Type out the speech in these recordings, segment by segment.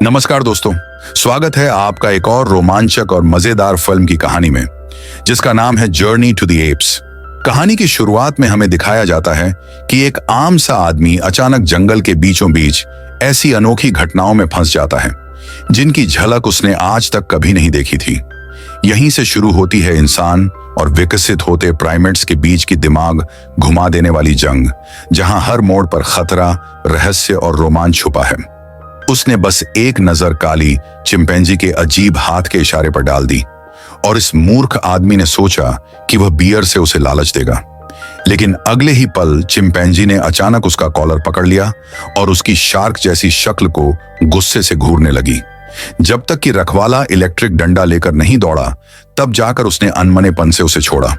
नमस्कार दोस्तों, स्वागत है आपका एक और रोमांचक और मजेदार फिल्म की कहानी में, जिसका नाम है जर्नी टू द एप्स। कहानी की शुरुआत में हमें दिखाया जाता है कि एक आम सा आदमी अचानक जंगल के बीचों बीच ऐसी अनोखी घटनाओं में फंस जाता है जिनकी झलक उसने आज तक कभी नहीं देखी थी। यहीं से शुरू होती है इंसान और विकसित होते प्राइमेट्स के बीच की दिमाग घुमा देने वाली जंग, जहां हर मोड़ पर खतरा, रहस्य और रोमांच छुपा है। उसने बस एक नजर काली चिंपैंजी के अजीब हाथ के इशारे पर डाल दी और इस मूर्ख आदमी ने सोचा कि वह बियर से उसे लालच देगा। लेकिन अगले ही पल चिंपैंजी ने अचानक उसका कॉलर पकड़ लिया और उसकी शार्क जैसी शक्ल को गुस्से से घूरने लगी। जब तक कि रखवाला इलेक्ट्रिक डंडा लेकर नहीं दौड़ा, तब जाकर उसने अनमनेपन से उसे छोड़ा।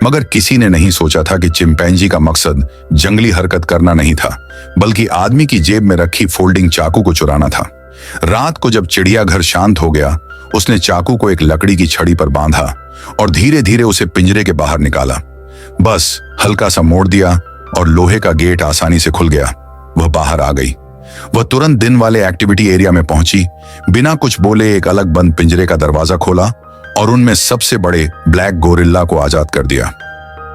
मगर किसी ने नहीं सोचा था कि चिंपैंजी का मकसद जंगली हरकत करना नहीं था, बल्कि आदमी की जेब में रखी फोल्डिंग चाकू को चुराना था। रात को जब चिड़ियाघर शांत हो गया, उसने चाकू को एक लकड़ी की छड़ी पर बांधा और धीरे धीरे उसे पिंजरे के बाहर निकाला। बस हल्का सा मोड़ दिया और लोहे का गेट आसानी से खुल गया। वह बाहर आ गई। वह तुरंत दिन वाले एक्टिविटी एरिया में पहुंची, बिना कुछ बोले एक अलग बंद पिंजरे का दरवाजा खोला और उनमें सबसे बड़े ब्लैक गोरिल्ला को आजाद कर दिया।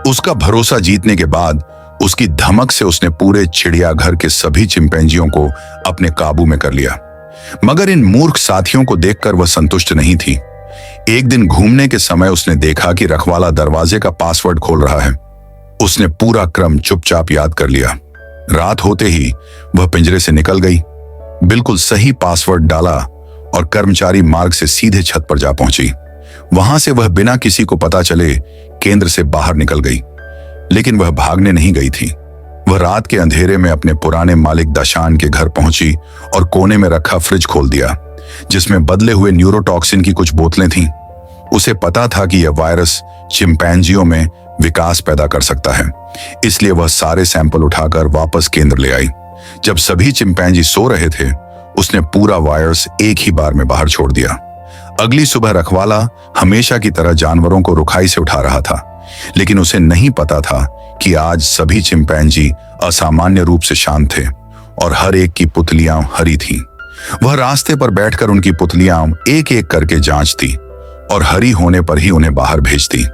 उसका भरोसा जीतने के बाद उसकी धमक से उसने पूरे चिड़ियाघर के सभी चिंपैंजियों को अपने काबू में कर लिया। मगर इन मूर्ख साथियों को देखकर वह संतुष्ट नहीं थी। एक दिन घूमने के समय उसने देखा कि रखवाला दरवाजे का पासवर्ड खोल रहा है। उसने पूरा क्रम चुपचाप याद कर लिया। रात होते ही वह पिंजरे से निकल गई, बिल्कुल सही पासवर्ड डाला और कर्मचारी मार्ग से सीधे छत पर जा पहुंची। वहां से वह बिना किसी को पता चले केंद्र से बाहर निकल गई। लेकिन वह भागने नहीं गई थी। वह रात के अंधेरे में अपने पुराने मालिक दशान के घर पहुंची और कोने में रखा फ्रिज खोल दिया, जिसमें बदले हुए न्यूरोटॉक्सिन की कुछ बोतलें थीं। उसे पता था कि यह वायरस चिंपैंजियों में विकास पैदा कर सकता है, इसलिए वह सारे सैंपल उठाकर वापस केंद्र ले आई। जब सभी चिंपैंजी सो रहे थे, उसने पूरा वायरस एक ही बार में बाहर छोड़ दिया। अगली सुबह रखवाला हमेशा की तरह जानवरों को रुखाई से उठा रहा था, लेकिन उसे नहीं पता था कि आज सभी चिंपैंजी असामान्य रूप से शांत थे और हर एक की पुतलियां हरी थीं। वह रास्ते पर बैठकर उनकी पुतलियां एक एक करके जांचती और हरी होने पर ही उन्हें बाहर भेजती।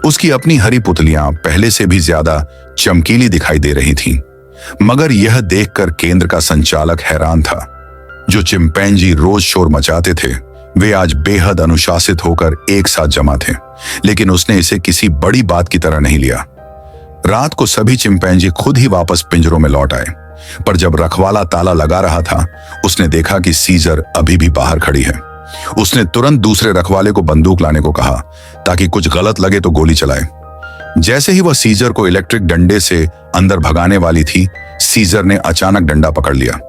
उसकी अपनी हरी पुतलियां पहले से भी ज्यादा चमकीली दिखाई दे रही थीं। मगर यह देखकर केंद्र का संचालक हैरान था। जो चिंपैंजी रोज शोर मचाते थे, वे आज बेहद अनुशासित होकर एक साथ जमा थे, लेकिन उसने इसे किसी बड़ी बात की तरह नहीं लिया। रात को सभी चिंपैंजी खुद ही वापस पिंजरों में लौट आए, पर जब रखवाला ताला लगा रहा था, उसने देखा कि सीजर अभी भी बाहर खड़ी है। उसने तुरंत दूसरे रखवाले को बंदूक लाने को कहा, ताकि कुछ गलत लगे तो गोली चलाए। जैसे ही वह सीजर को इलेक्ट्रिक डंडे से अंदर भगाने वाली थी, सीजर ने अचानक डंडा पकड़ लिया।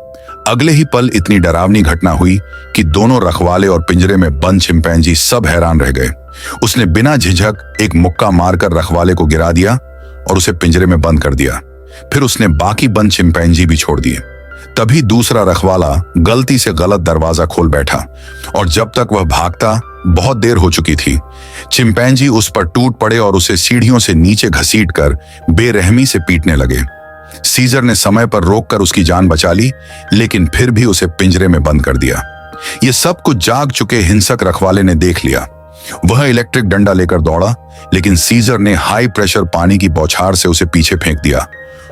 अगले ही पल इतनी डरावनी घटना हुई कि दोनों रखवाले और पिंजरे में बंद चिंपैंजी सब हैरान रह गए। उसने बिना झिझक एक मुक्का मारकर रखवाले को गिरा दिया और उसे पिंजरे में बंद कर दिया। फिर उसने बाकी बंद चिंपैंजी भी छोड़ दिए। तभी दूसरा रखवाला गलती से गलत दरवाजा खोल बैठा और जब तक वह भागता, बहुत देर हो चुकी थी। चिंपैंजी उस पर टूट पड़े और उसे सीढ़ियों से नीचे घसीटकर बेरहमी से पीटने लगे। सीजर ने समय पर रोककर उसकी जान बचा ली, लेकिन फिर भी उसे पिंजरे में बंद कर दिया। ये सब कुछ जाग चुके हिंसक रखवाले ने देख लिया। वह इलेक्ट्रिक डंडा लेकर दौड़ा, लेकिन सीजर ने हाई प्रेशर पानी की बौछार से उसे पीछे फेंक दिया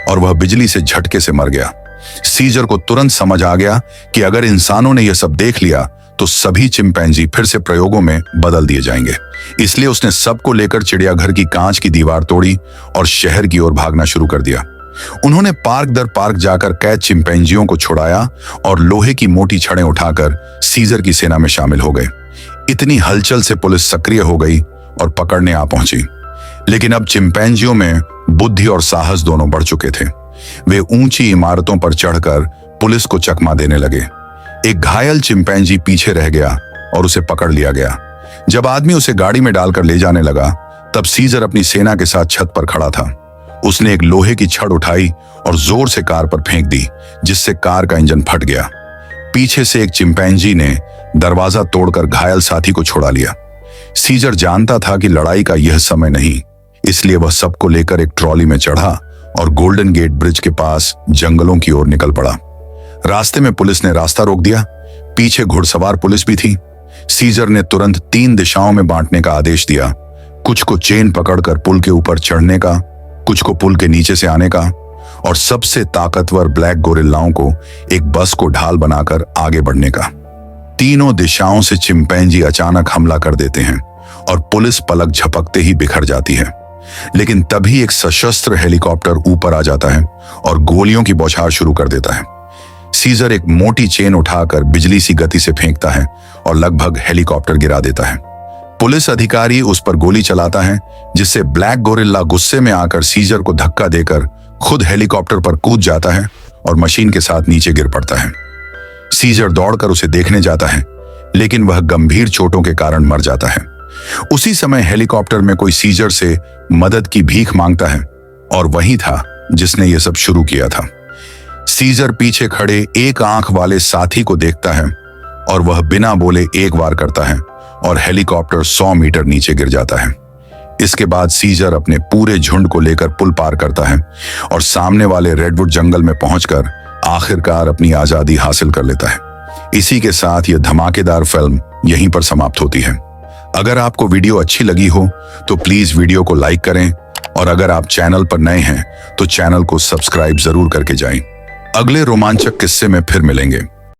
और वह बिजली से झटके से मर गया। सीजर को तुरंत समझ आ गया कि अगर इंसानों ने यह सब देख लिया तो सभी चिंपैंजी फिर से प्रयोगों में बदल दिए जाएंगे। इसलिए उसने सबको लेकर चिड़ियाघर की कांच की दीवार तोड़ी और शहर की ओर भागना शुरू कर दिया। उन्होंने पार्क दर पार्क जाकर कैद चिंपैंजियों को छुड़ाया और लोहे की मोटी छड़ें उठाकर सीजर की सेना में शामिल हो गए। इतनी हलचल से पुलिस सक्रिय हो गई और पकड़ने आ पहुंची। लेकिन अब चिंपैंजियों में बुद्धि और साहस दोनों बढ़ चुके थे। वे ऊंची इमारतों पर चढ़कर पुलिस को चकमा देने लगे। एक घायल चिंपैंजी पीछे रह गया और उसे पकड़ लिया गया। जब आदमी उसे गाड़ी में डालकर ले जाने लगा, तब सीजर अपनी सेना के साथ छत पर खड़ा था। उसने एक लोहे की छड़ उठाई और जोर से कार पर फेंक दी, जिससे कार का इंजन फट गया। पीछे से एक चिंपैंजी ने दरवाजा तोड़कर घायल साथी को छुड़ा लिया। सीजर जानता था कि लड़ाई का यह समय नहीं, इसलिए वह सबको लेकर एक ट्रॉली में चढ़ा और गोल्डन गेट ब्रिज के पास जंगलों की ओर निकल पड़ा। रास्ते में पुलिस ने रास्ता रोक दिया। पीछे घुड़सवार पुलिस भी थी। सीजर ने तुरंत 3 दिशाओं में बांटने का आदेश दिया। कुछ को चेन पकड़कर पुल के ऊपर चढ़ने का, कुछ को पुल के नीचे से आने का, और सबसे ताकतवर ब्लैक गोरिल्लाओं को एक बस को ढाल बनाकर आगे बढ़ने का। तीनों दिशाओं से चिंपैंजी अचानक हमला कर देते हैं और पुलिस पलक झपकते ही बिखर जाती है। लेकिन तभी एक सशस्त्र हेलीकॉप्टर ऊपर आ जाता है और गोलियों की बौछार शुरू कर देता है। सीजर एक मोटी चेन उठाकर बिजली सी गति से फेंकता है और लगभग हेलीकॉप्टर गिरा देता है। पुलिस अधिकारी उस पर गोली चलाता है, जिससे ब्लैक गोरिल्ला गुस्से में आकर सीजर को धक्का देकर खुद हेलीकॉप्टर पर कूद जाता है और मशीन के साथ नीचे गिर पड़ता है। सीजर दौड़कर उसे देखने जाता है, लेकिन वह गंभीर चोटों के कारण मर जाता है। उसी समय हेलीकॉप्टर में कोई सीजर से मदद की भीख मांगता है, और वही था जिसने यह सब शुरू किया था। सीजर पीछे खड़े एक आंख वाले साथी को देखता है और वह बिना बोले एक वार करता है और हेलीकॉप्टर 100 मीटर नीचे गिर जाता है। इसके बाद सीजर अपने पूरे झुंड को लेकर पुल पार करता है और सामने वाले रेडवुड जंगल में पहुंचकर आखिरकार अपनी आजादी हासिल कर लेता है। इसी के साथ यह धमाकेदार फिल्म यहीं पर समाप्त होती है। अगर आपको वीडियो अच्छी लगी हो तो प्लीज वीडियो को लाइक करें, और अगर आप चैनल पर नए हैं तो चैनल को सब्सक्राइब जरूर करके जाएं। अगले रोमांचक किस्से में फिर मिलेंगे।